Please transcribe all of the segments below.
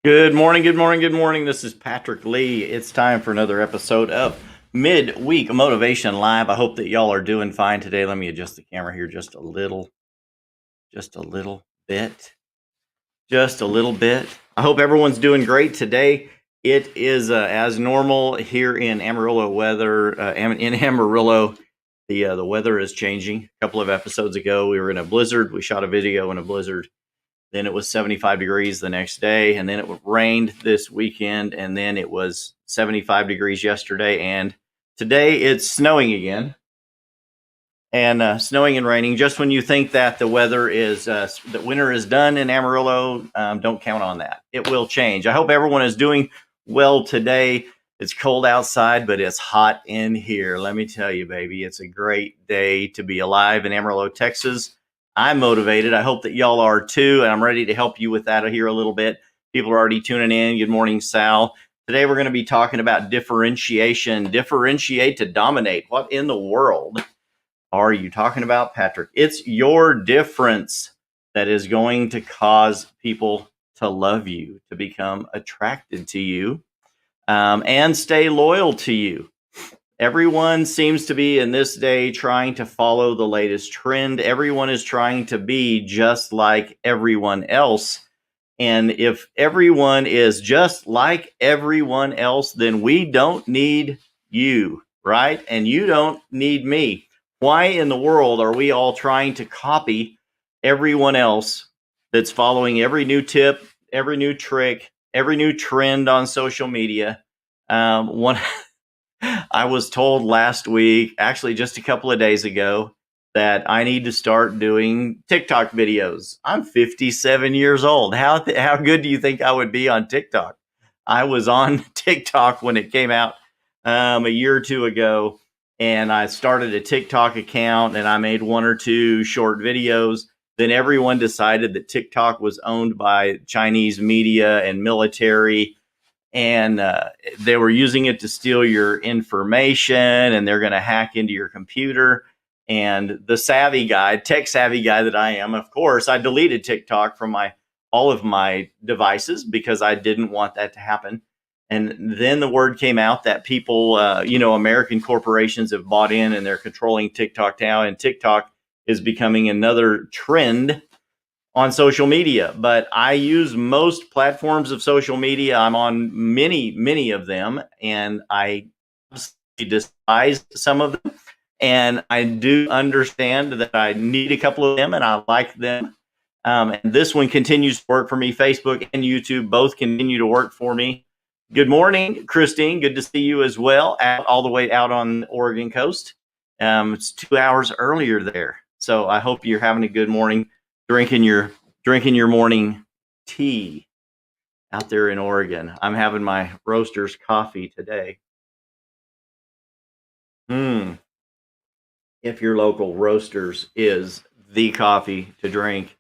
Good morning, good morning, good morning. This is Patrick Lee. It's time for another episode of Midweek Motivation Live. I hope that y'all are doing fine today. Let me adjust the camera here just a little bit. Just a little bit. I hope everyone's doing great today. It is as normal here in Amarillo weather. In Amarillo, the weather is changing. A couple of episodes ago, we were in a blizzard. We shot a video in a blizzard. Then it was 75 degrees the next day, and then it rained this weekend, and then it was 75 degrees yesterday, and today it's snowing again, and snowing and raining. Just when you think that the weather is, that winter is done in Amarillo, don't count on that. It will change. I hope everyone is doing well today. It's cold outside, but it's hot in here. Let me tell you, baby, it's a great day to be alive in Amarillo, Texas. I'm motivated. I hope that y'all are too, and I'm ready to help you with that here a little bit. People are already tuning in. Good morning, Sal. Today we're going to be talking about differentiation. Differentiate to dominate. What in the world are you talking about, Patrick? It's your difference that is going to cause people to love you, to become attracted to you, and stay loyal to you. Everyone seems to be in this day trying to follow the latest trend. Everyone is trying to be just like everyone else. And if everyone is just like everyone else, then we don't need you, right? And you don't need me. Why in the world are we all trying to copy everyone else that's following every new tip, every new trick, every new trend on social media? One I was told last week, actually just a couple of days ago, that I need to start doing TikTok videos. I'm 57 years old. How good do you think I would be on TikTok? I was on TikTok when it came out a year or two ago, and I started a TikTok account, and I made one or two short videos. Then everyone decided that TikTok was owned by Chinese media and military, and they were using it to steal your information, and they're going to hack into your computer. And the savvy guy, tech savvy guy that I am, of course, I deleted TikTok from all of my devices because I didn't want that to happen. And then the word came out that people, American corporations have bought in, and they're controlling TikTok now, and TikTok is becoming another trend on social media. But I use most platforms of social media. I'm on many of them, and I despise some of them. And I do understand that I need a couple of them, and I like them. And this one continues to work for me. Facebook and YouTube both continue to work for me. Good morning, Christine. Good to see you as well, all the way out on the Oregon coast. It's 2 hours earlier there. So I hope you're having a good morning, drinking your morning tea out there in Oregon. I'm having my roaster's coffee today. If your local roasters is the coffee to drink,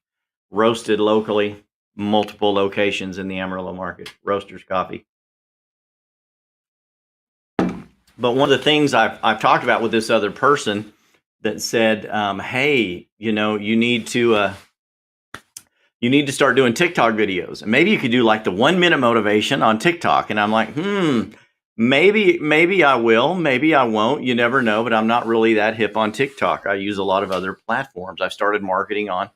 roasted locally, multiple locations in the Amarillo market, roaster's coffee. But one of the things I've talked about with this other person that said, hey, you need to start doing TikTok videos, and maybe you could do like the 1 minute motivation on TikTok. And I'm like, maybe I will, maybe I won't. You never know, but I'm not really that hip on TikTok. I use a lot of other platforms. I've started marketing on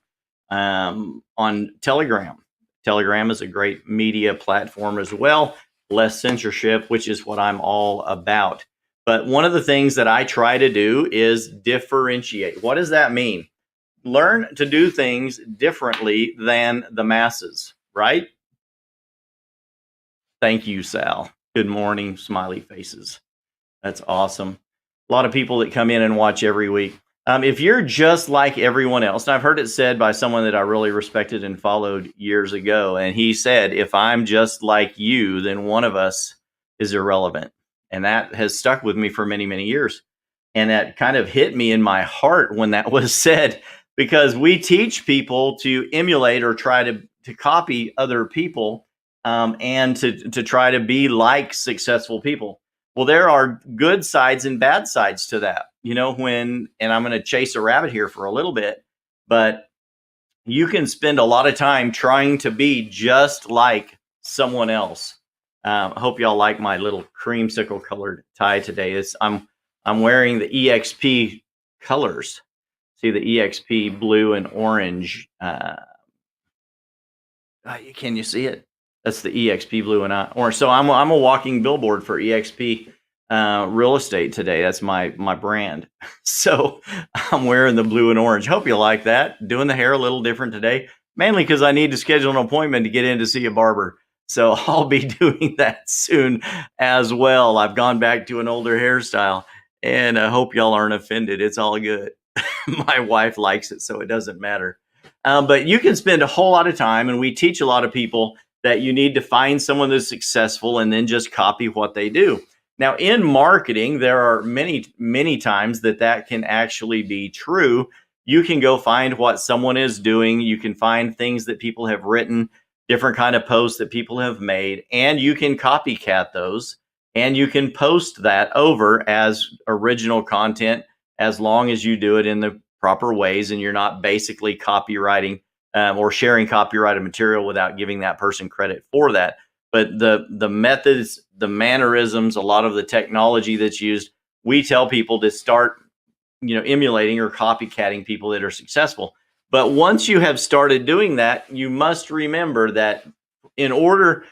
Telegram. Telegram is a great media platform as well. Less censorship, which is what I'm all about. But one of the things that I try to do is differentiate. What does that mean? Learn to do things differently than the masses, right? Thank you, Sal. Good morning, smiley faces. That's awesome. A lot of people that come in and watch every week. If you're just like everyone else, and I've heard it said by someone that I really respected and followed years ago, and he said, if I'm just like you, then one of us is irrelevant. And that has stuck with me for many years. And that kind of hit me in my heart when that was said, because we teach people to emulate or try to copy other people, and to try to be like successful people. Well, there are good sides and bad sides to that, and I'm going to chase a rabbit here for a little bit, but you can spend a lot of time trying to be just like someone else. I hope y'all like my little creamsicle colored tie today. I'm wearing the EXP colors. See the EXP blue and orange. Can you see it? That's the EXP blue and orange. So I'm a walking billboard for EXP real estate today. That's my brand. So I'm wearing the blue and orange. Hope you like that. Doing the hair a little different today, mainly because I need to schedule an appointment to get in to see a barber. So I'll be doing that soon as well. I've gone back to an older hairstyle, and I hope y'all aren't offended. It's all good. My wife likes it, so it doesn't matter. But you can spend a whole lot of time, and we teach a lot of people that you need to find someone that's successful and then just copy what they do. Now, in marketing, there are many times that can actually be true. You can go find what someone is doing. You can find things that people have written, different kind of posts that people have made, and you can copycat those, and you can post that over as original content as long as you do it in the proper ways and you're not basically copywriting or sharing copyrighted material without giving that person credit for that. But the methods, the mannerisms, a lot of the technology that's used, we tell people to start, emulating or copycatting people that are successful. But once you have started doing that, you must remember that in order,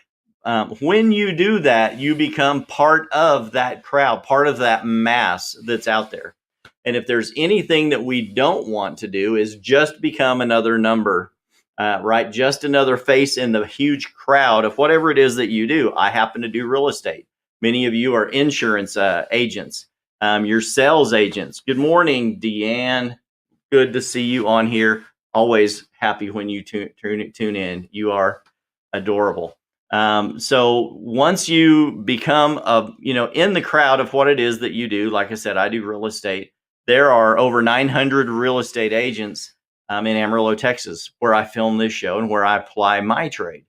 when you do that, you become part of that crowd, part of that mass that's out there. And if there's anything that we don't want to do is just become another number, right? Just another face in the huge crowd of whatever it is that you do. I happen to do real estate. Many of you are insurance agents. You're sales agents. Good morning, Deanne. Good to see you on here. Always happy when you tune in. You are adorable. So once you become in the crowd of what it is that you do, like I said, I do real estate. There are over 900 real estate agents in Amarillo, Texas, where I film this show and where I apply my trade.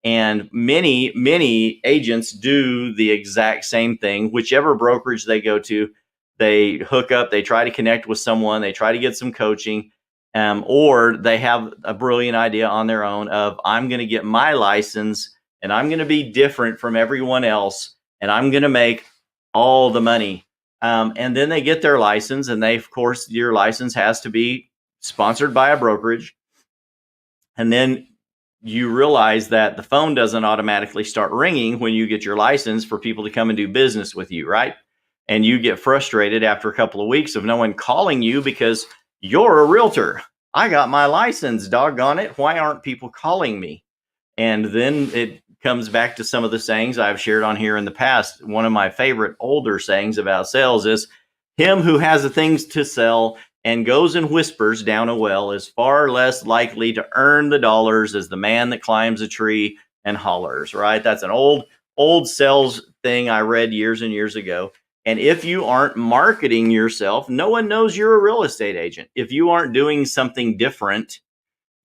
And many agents do the exact same thing. Whichever brokerage they go to, they hook up, they try to connect with someone, they try to get some coaching, or they have a brilliant idea on their own of, I'm going to get my license and I'm going to be different from everyone else and I'm going to make all the money. And then they get their license, and of course, your license has to be sponsored by a brokerage. And then you realize that the phone doesn't automatically start ringing when you get your license for people to come and do business with you, right? And you get frustrated after a couple of weeks of no one calling you because you're a realtor. I got my license, doggone it. Why aren't people calling me? And then it comes back to some of the sayings I've shared on here in the past. One of my favorite older sayings about sales is, him who has the things to sell and goes and whispers down a well is far less likely to earn the dollars as the man that climbs a tree and hollers, right? That's an old sales thing I read years and years ago. And if you aren't marketing yourself, no one knows you're a real estate agent. If you aren't doing something different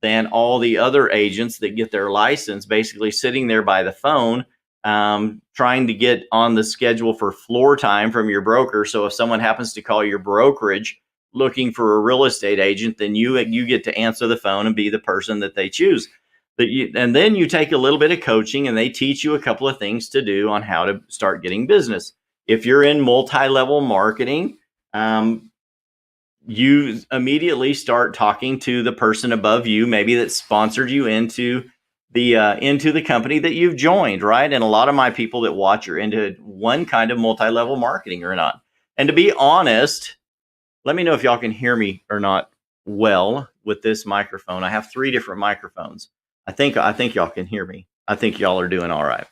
than all the other agents that get their license, basically sitting there by the phone, trying to get on the schedule for floor time from your broker. So if someone happens to call your brokerage looking for a real estate agent, then you get to answer the phone and be the person that they choose. And then you take a little bit of coaching and they teach you a couple of things to do on how to start getting business. If you're in multi-level marketing, you immediately start talking to the person above you, maybe that sponsored you into the company that you've joined, right? And a lot of my people that watch are into one kind of multi-level marketing or not. And to be honest, let me know if y'all can hear me or not well with this microphone. I have 3 different microphones. I think y'all can hear me. I think y'all are doing all right.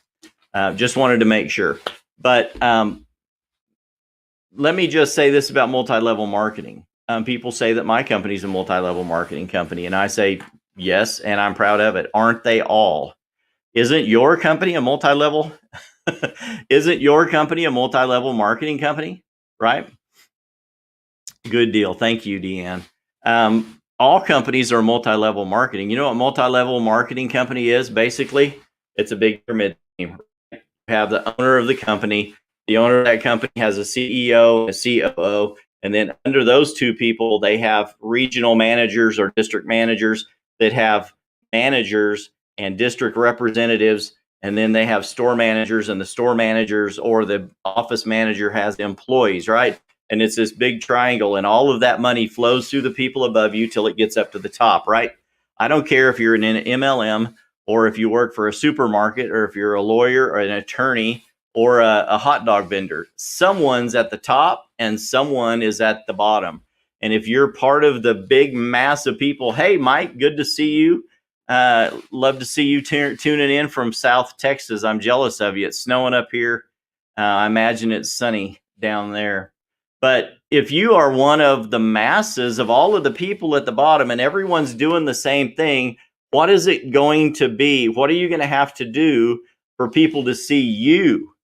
Just wanted to make sure. But let me just say this about multi-level marketing. People say that my company is a multi-level marketing company, and I say yes, and I'm proud of it. Aren't they all? Isn't your company a multi-level? Isn't your company a multi-level marketing company? Right? Good deal. Thank you, Deanne. All companies are multi-level marketing. You know what multi-level marketing company is? Basically, it's a big pyramid scheme. You have the owner of the company. The owner of that company has a CEO, a COO, and then under those 2 people, they have regional managers or district managers that have managers and district representatives and then they have store managers, and the store managers or the office manager has employees, right? And it's this big triangle, and all of that money flows through the people above you till it gets up to the top, right? I don't care if you're an MLM or if you work for a supermarket or if you're a lawyer or an attorney or a hot dog vendor. Someone's at the top and someone is at the bottom. And if you're part of the big mass of people, hey, Mike, good to see you. Love to see you tuning in from South Texas. I'm jealous of you. It's snowing up here. I imagine it's sunny down there. But if you are one of the masses of all of the people at the bottom and everyone's doing the same thing, what is it going to be? What are you going to have to do for people to see you,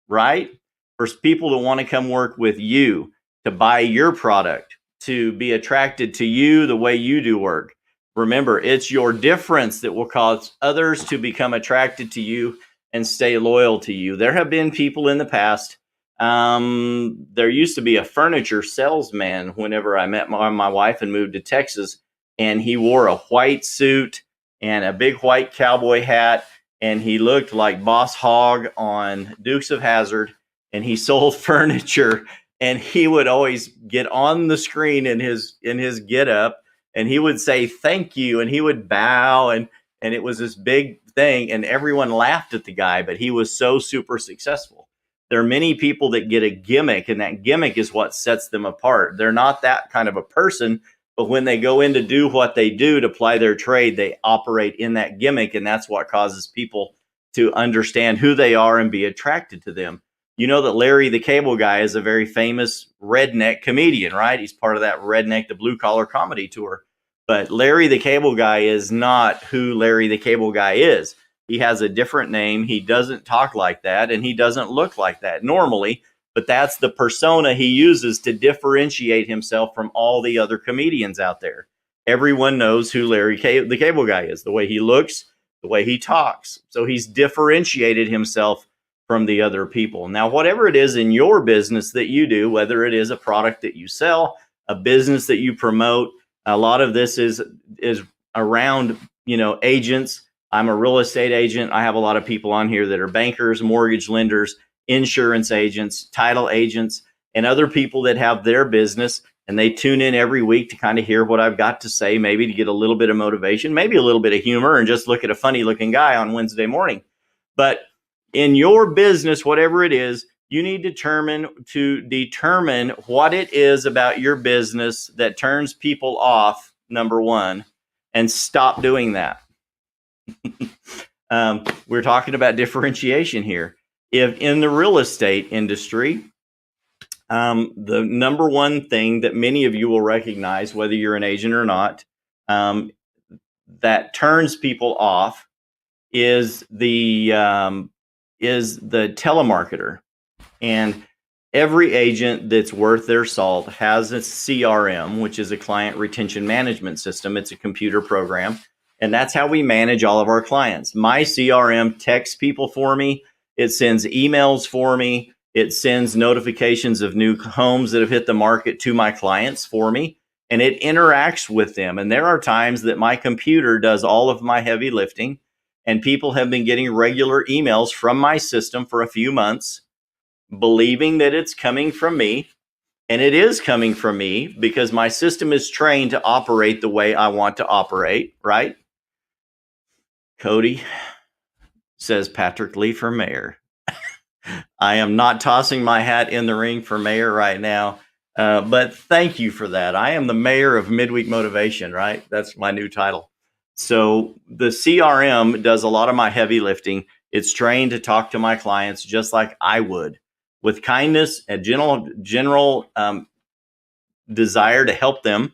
right? For people to want to come work with you, to buy your product, to be attracted to you the way you do work. Remember, it's your difference that will cause others to become attracted to you and stay loyal to you. There have been people in the past. There used to be a furniture salesman whenever I met my wife and moved to Texas, and he wore a white suit and a big white cowboy hat, and he looked like Boss Hogg on Dukes of Hazzard, and he sold furniture, and he would always get on the screen in his get up, and he would say thank you, and he would bow, and it was this big thing, and everyone laughed at the guy, but he was so super successful. There are many people that get a gimmick, and that gimmick is what sets them apart. They're not that kind of a person, but when they go in to do what they do to ply their trade, they operate in that gimmick, and that's what causes people to understand who they are and be attracted to them. You know that Larry the Cable Guy is a very famous redneck comedian, right? He's part of that Redneck the Blue Collar comedy tour. But Larry the Cable Guy is not who Larry the Cable Guy is. He has a different name. He doesn't talk like that, and he doesn't look like that normally, but that's the persona he uses to differentiate himself from all the other comedians out there. Everyone knows who Larry the Cable Guy is, the way he looks, the way he talks. So he's differentiated himself from the other people. Now, whatever it is in your business that you do, whether it is a product that you sell, a business that you promote, a lot of this is around, agents. I'm a real estate agent. I have a lot of people on here that are bankers, mortgage lenders, insurance agents, title agents, and other people that have their business. And they tune in every week to kind of hear what I've got to say, maybe to get a little bit of motivation, maybe a little bit of humor, and just look at a funny looking guy on Wednesday morning. But in your business, whatever it is, you need to determine what it is about your business that turns people off, number one, and stop doing that. We're talking about differentiation here. If in the real estate industry, the number one thing that many of you will recognize, whether you're an agent or not, that turns people off is the telemarketer. And every agent that's worth their salt has a CRM, which is a client retention management system. It's a computer program. And that's how we manage all of our clients. My CRM texts people for me. It sends emails for me. It sends notifications of new homes that have hit the market to my clients for me. And it interacts with them. And there are times that my computer does all of my heavy lifting. And people have been getting regular emails from my system for a few months, believing that it's coming from me. And it is coming from me because my system is trained to operate the way I want to operate, right? Cody, says Patrick Lee for mayor. I am not tossing my hat in the ring for mayor right now, but thank you for that. I am the mayor of Midweek Motivation, right? That's my new title. So the CRM does a lot of my heavy lifting. It's trained to talk to my clients just like I would, with kindness and general desire to help them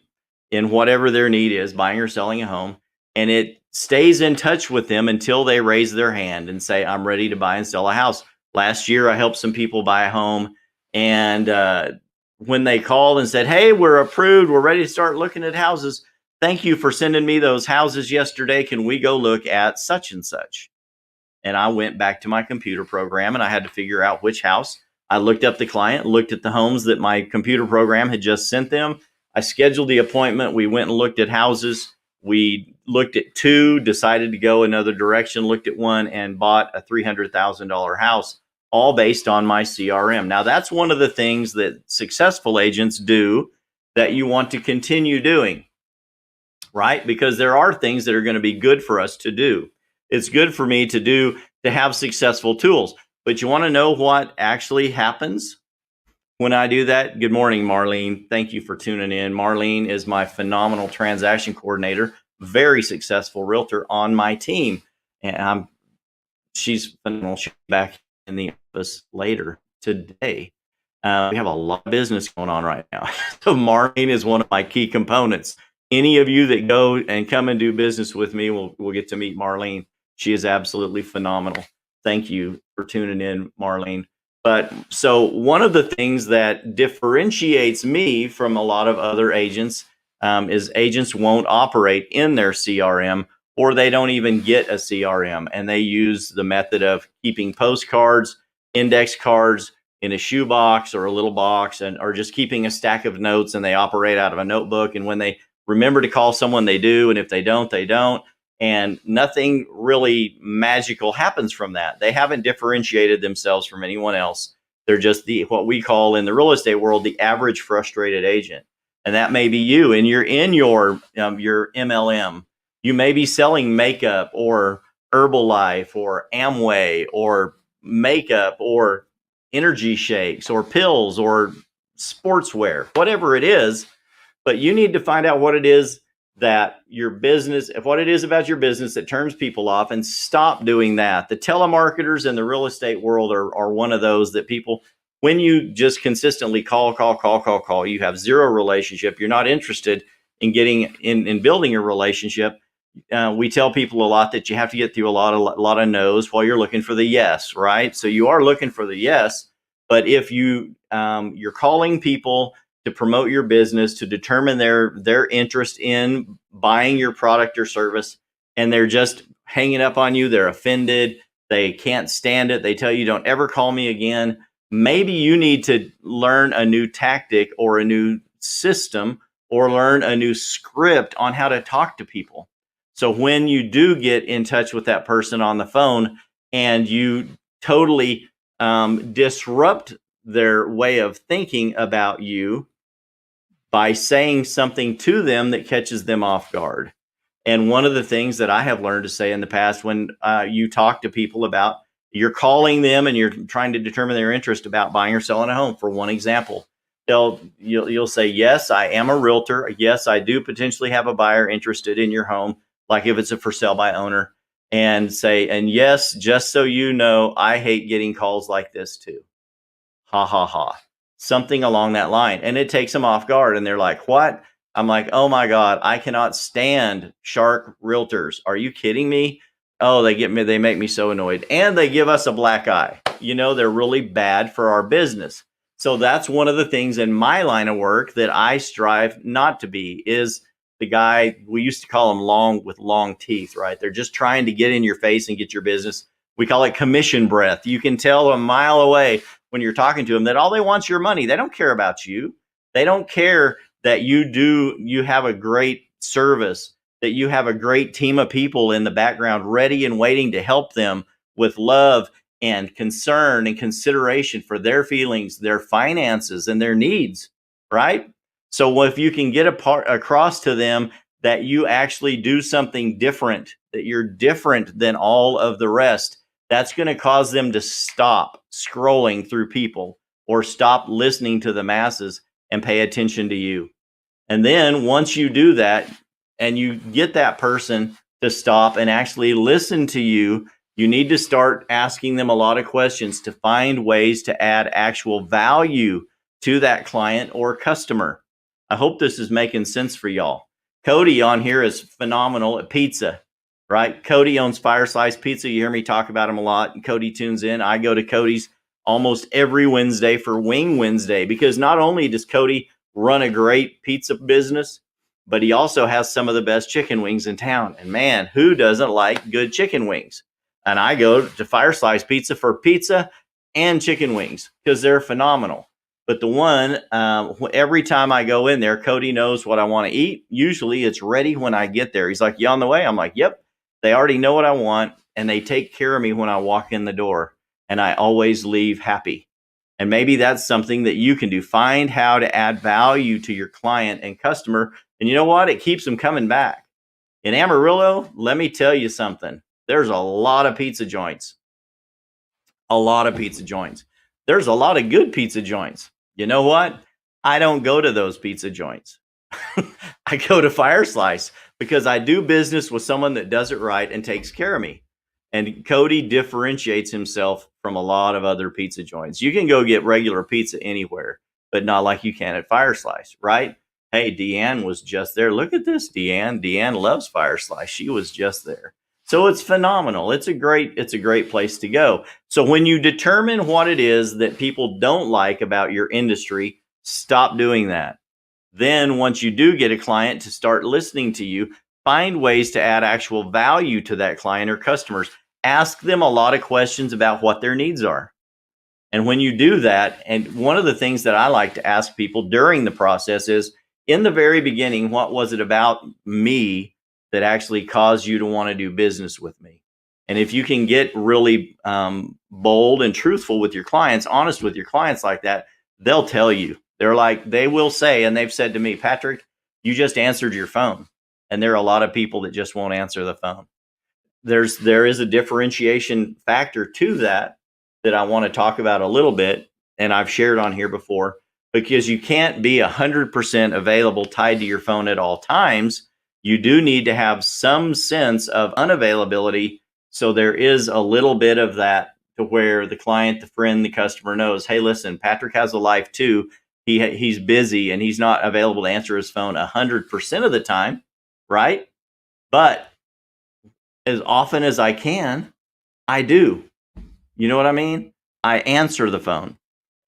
in whatever their need is, buying or selling a home. And it stays in touch with them until they raise their hand and say, I'm ready to buy and sell a house. Last year, I helped some people buy a home. And when they called and said, hey, we're approved, we're ready to start looking at houses. Thank you for sending me those houses yesterday. Can we go look at such and such? And I went back to my computer program and I had to figure out which house. I looked up the client, looked at the homes that my computer program had just sent them. I scheduled the appointment. We went and looked at houses. We looked at two, decided to go another direction, looked at one, and bought a $300,000 house, all based on my CRM. Now, that's one of the things that successful agents do that you want to continue doing, right? Because there are things that are going to be good for us to do. It's good for me to have successful tools. But you want to know what actually happens when I do that? Good morning, Marlene. Thank you for tuning in. Marlene is my phenomenal transaction coordinator, very successful realtor on my team. And she's phenomenal. She'll be back in the office later today. We have a lot of business going on right now. So Marlene is one of my key components. Any of you that go and come and do business with me will get to meet Marlene. She is absolutely phenomenal. Thank you for tuning in, Marlene. But so one of the things that differentiates me from a lot of other agents is agents won't operate in their CRM, or they don't even get a CRM, and they use the method of keeping postcards, index cards in a shoebox or a little box, or just keeping a stack of notes, and they operate out of a notebook. And when they remember to call someone, they do, and if they don't, they don't. And nothing really magical happens from that. They haven't differentiated themselves from anyone else. They're just what we call in the real estate world, the average frustrated agent. And that may be you, and you're in your MLM. You may be selling makeup or Herbalife or Amway or makeup or energy shakes or pills or sportswear, whatever it is. But you need to find out what it is that your business, what it is about your business that turns people off, and stop doing that. The telemarketers in the real estate world are one of those that people, when you just consistently call, you have zero relationship, you're not interested in getting in building a relationship. We tell people a lot that you have to get through a lot of no's while you're looking for the yes, right? So you are looking for the yes, but if you're calling people to promote your business, to determine their interest in buying your product or service, and they're just hanging up on you, they're offended, they can't stand it, they tell you don't ever call me again, maybe you need to learn a new tactic or a new system or learn a new script on how to talk to people. So when you do get in touch with that person on the phone and you totally disrupt their way of thinking about you by saying something to them that catches them off guard. And one of the things that I have learned to say in the past, when you talk to people about, you're calling them and you're trying to determine their interest about buying or selling a home, for one example, you'll say, yes, I am a realtor. Yes, I do potentially have a buyer interested in your home, like if it's a for sale by owner, and say, and yes, just so you know, I hate getting calls like this too. Ha ha ha. Something along that line. And it takes them off guard. And they're like, what? I'm like, oh my God, I cannot stand shark realtors. Are you kidding me? Oh, they make me so annoyed. And they give us a black eye. They're really bad for our business. So that's one of the things in my line of work that I strive not to be, is the guy, we used to call them with long teeth, right? They're just trying to get in your face and get your business. We call it commission breath. You can tell a mile away when you're talking to them that all they want is your money. They don't care about you. They don't care that you have a great service, that you have a great team of people in the background ready and waiting to help them with love and concern and consideration for their feelings, their finances, and their needs, right? So if you can get across to them that you actually do something different, that you're different than all of the rest, that's going to cause them to stop scrolling through people or stop listening to the masses and pay attention to you. And then once you do that and you get that person to stop and actually listen to you, you need to start asking them a lot of questions to find ways to add actual value to that client or customer. I hope this is making sense for y'all. Cody on here is phenomenal at pizza, right? Cody owns Fire Slice Pizza. You hear me talk about him a lot. Cody tunes in. I go to Cody's almost every Wednesday for Wing Wednesday, because not only does Cody run a great pizza business, but he also has some of the best chicken wings in town. And man, who doesn't like good chicken wings? And I go to Fire Slice Pizza for pizza and chicken wings because they're phenomenal. But the one, every time I go in there, Cody knows what I want to eat. Usually it's ready when I get there. He's like, you on the way? I'm like, yep. They already know what I want, and they take care of me when I walk in the door, and I always leave happy. And maybe that's something that you can do. Find how to add value to your client and customer. And you know what? It keeps them coming back. In Amarillo, let me tell you something. There's a lot of pizza joints. A lot of pizza joints. There's a lot of good pizza joints. You know what? I don't go to those pizza joints. I go to Fire Slice because I do business with someone that does it right and takes care of me. And Cody differentiates himself from a lot of other pizza joints. You can go get regular pizza anywhere, but not like you can at Fire Slice, right? Hey, Deanne was just there. Look at this, Deanne. Deanne loves Fire Slice. She was just there. So it's phenomenal. It's a great place to go. So when you determine what it is that people don't like about your industry, stop doing that. Then once you do get a client to start listening to you, find ways to add actual value to that client or customers. Ask them a lot of questions about what their needs are. And when you do that, and one of the things that I like to ask people during the process is, in the very beginning, what was it about me that actually caused you to want to do business with me? And if you can get really bold and truthful with your clients, honest with your clients like that, they'll tell you. They will say, and they've said to me, Patrick, you just answered your phone. And there are a lot of people that just won't answer the phone. There is a differentiation factor to that I want to talk about a little bit, and I've shared on here before, because you can't be 100% available tied to your phone at all times. You do need to have some sense of unavailability. So there is a little bit of that to where the client, the friend, the customer knows, hey, listen, Patrick has a life too. He's busy and he's not available to answer his phone 100% of the time, right? But as often as I can, I do. You know what I mean? I answer the phone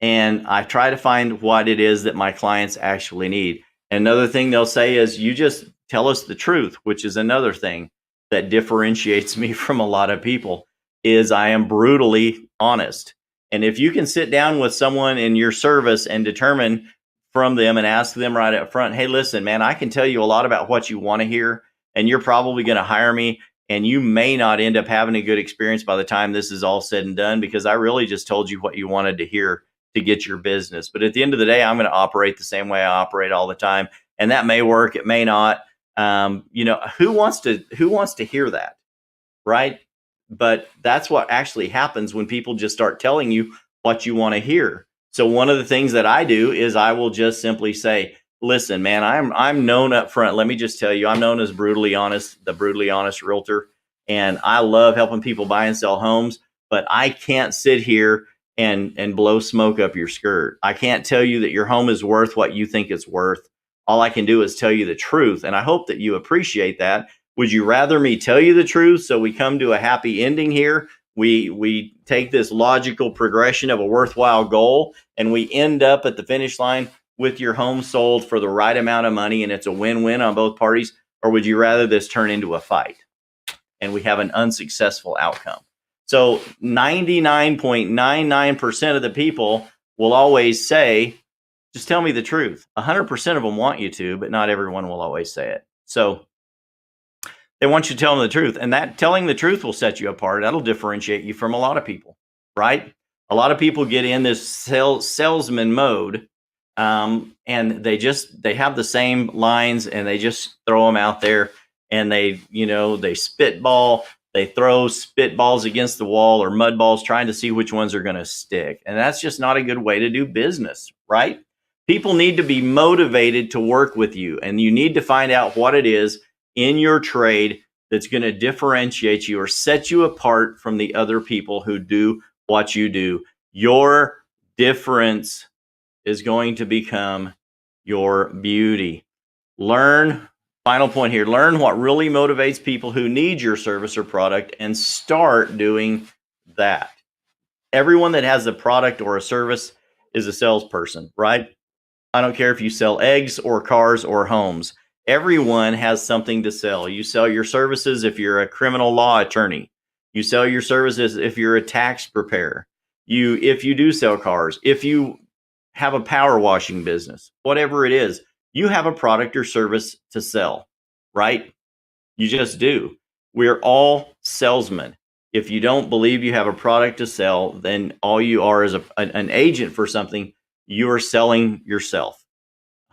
and I try to find what it is that my clients actually need. Another thing they'll say is, you just tell us the truth, which is another thing that differentiates me from a lot of people, is I am brutally honest. And if you can sit down with someone in your service and determine from them and ask them right up front, hey, listen, man, I can tell you a lot about what you want to hear, and you're probably going to hire me, and you may not end up having a good experience by the time this is all said and done, because I really just told you what you wanted to hear to get your business. But at the end of the day, I'm going to operate the same way I operate all the time. And that may work, it may not. Who wants to hear that? Right? But that's what actually happens when people just start telling you what you want to hear. So one of the things that I do is I will just simply say, listen, man, I'm known up front. Let me just tell you, I'm known as brutally honest, the brutally honest realtor. And I love helping people buy and sell homes, but I can't sit here and blow smoke up your skirt. I can't tell you that your home is worth what you think it's worth. All I can do is tell you the truth. And I hope that you appreciate that. Would you rather me tell you the truth so we come to a happy ending here? We take this logical progression of a worthwhile goal and we end up at the finish line with your home sold for the right amount of money and it's a win-win on both parties? Or would you rather this turn into a fight and we have an unsuccessful outcome? So 99.99% of the people will always say, just tell me the truth. 100% of them want you to, but not everyone will always say it. So they want you to tell them the truth, and that telling the truth will set you apart. That'll differentiate you from a lot of people, right? A lot of people get in this salesman mode, and they have the same lines and they just throw them out there, and they spitball. They throw spitballs against the wall or mud balls trying to see which ones are going to stick. And that's just not a good way to do business, right? People need to be motivated to work with you, and you need to find out what it is in your trade that's going to differentiate you or set you apart from the other people who do what you do. Your difference is going to become your beauty. Final point here, learn what really motivates people who need your service or product and start doing that. Everyone that has a product or a service is a salesperson, right? I don't care if you sell eggs or cars or homes. Everyone has something to sell. You sell your services if you're a criminal law attorney. You sell your services if you're a tax preparer. If you do sell cars, if you have a power washing business, whatever it is, you have a product or service to sell, right? You just do. We're all salesmen. If you don't believe you have a product to sell, then all you are is an agent for something. You are selling yourself.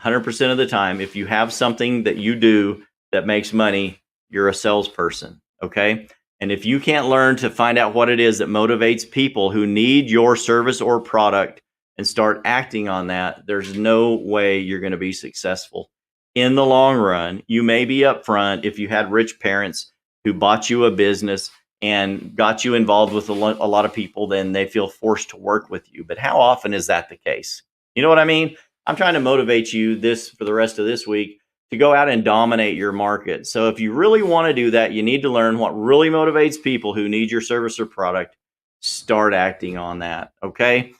100% of the time, if you have something that you do that makes money, you're a salesperson. Okay. And if you can't learn to find out what it is that motivates people who need your service or product and start acting on that, there's no way you're going to be successful in the long run. You may be upfront if you had rich parents who bought you a business and got you involved with a lot of people, then they feel forced to work with you. But how often is that the case? You know what I mean? I'm trying to motivate you this for the rest of this week to go out and dominate your market. So if you really want to do that, you need to learn what really motivates people who need your service or product. Start acting on that. Okay.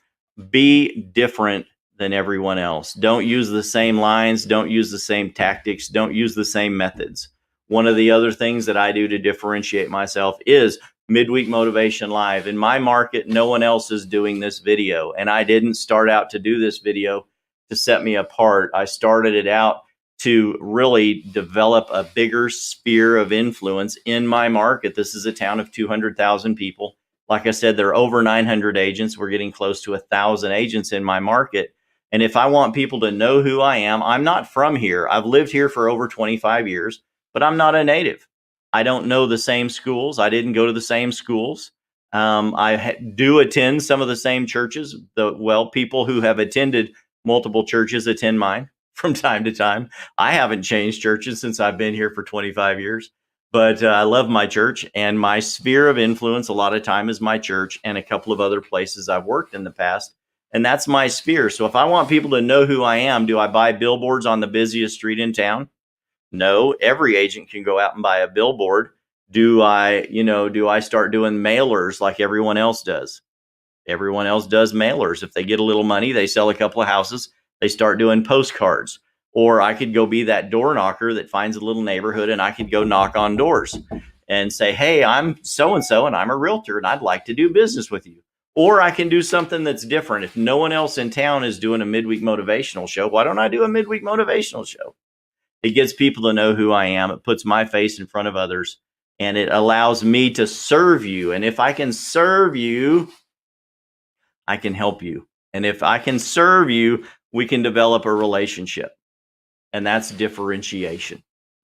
Be different than everyone else. Don't use the same lines. Don't use the same tactics. Don't use the same methods. One of the other things that I do to differentiate myself is Midweek Motivation Live. In my market, no one else is doing this video. And I didn't start out to do this video to set me apart. I started it out to really develop a bigger sphere of influence in my market. This is a town of 200,000 people. Like I said, there are over 900 agents. We're getting close to 1,000 agents in my market. And if I want people to know who I am, I'm not from here. I've lived here for over 25 years, but I'm not a native. I don't know the same schools. I didn't go to the same schools. I do attend some of the same churches. People who have attended multiple churches attend mine from time to time. I haven't changed churches since I've been here for 25 years, but I love my church, and my sphere of influence a lot of time is my church and a couple of other places I've worked in the past. And that's my sphere. So if I want people to know who I am, do I buy billboards on the busiest street in town? No, every agent can go out and buy a billboard. Do I start doing mailers like everyone else does? Everyone else does mailers. If they get a little money, they sell a couple of houses, they start doing postcards. Or I could go be that door knocker that finds a little neighborhood, and I could go knock on doors and say, hey, I'm so-and-so and I'm a realtor and I'd like to do business with you. Or I can do something that's different. If no one else in town is doing a midweek motivational show, why don't I do a midweek motivational show? It gets people to know who I am. It puts my face in front of others, and it allows me to serve you. And if I can serve you, I can help you. And if I can serve you, we can develop a relationship. And that's differentiation.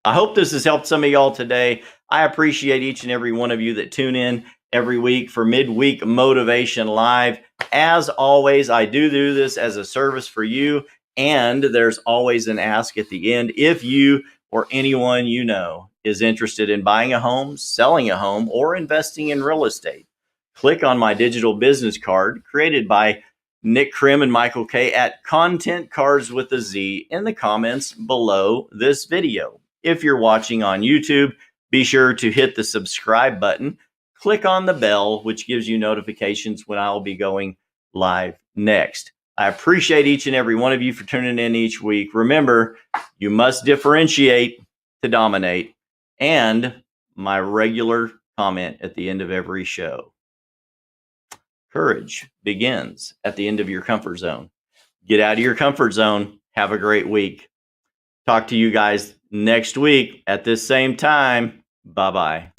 I hope this has helped some of y'all today. I appreciate each and every one of you that tune in every week for Midweek Motivation Live. As always, I do this as a service for you. And there's always an ask at the end. If you or anyone you know is interested in buying a home, selling a home, or investing in real estate, click on my digital business card created by Nick Krim and Michael K at Content Cardz with a Z in the comments below this video. If you're watching on YouTube, be sure to hit the subscribe button. Click on the bell, which gives you notifications when I'll be going live next. I appreciate each and every one of you for tuning in each week. Remember, you must differentiate to dominate. And my regular comment at the end of every show: courage begins at the end of your comfort zone. Get out of your comfort zone. Have a great week. Talk to you guys next week at this same time. Bye-bye.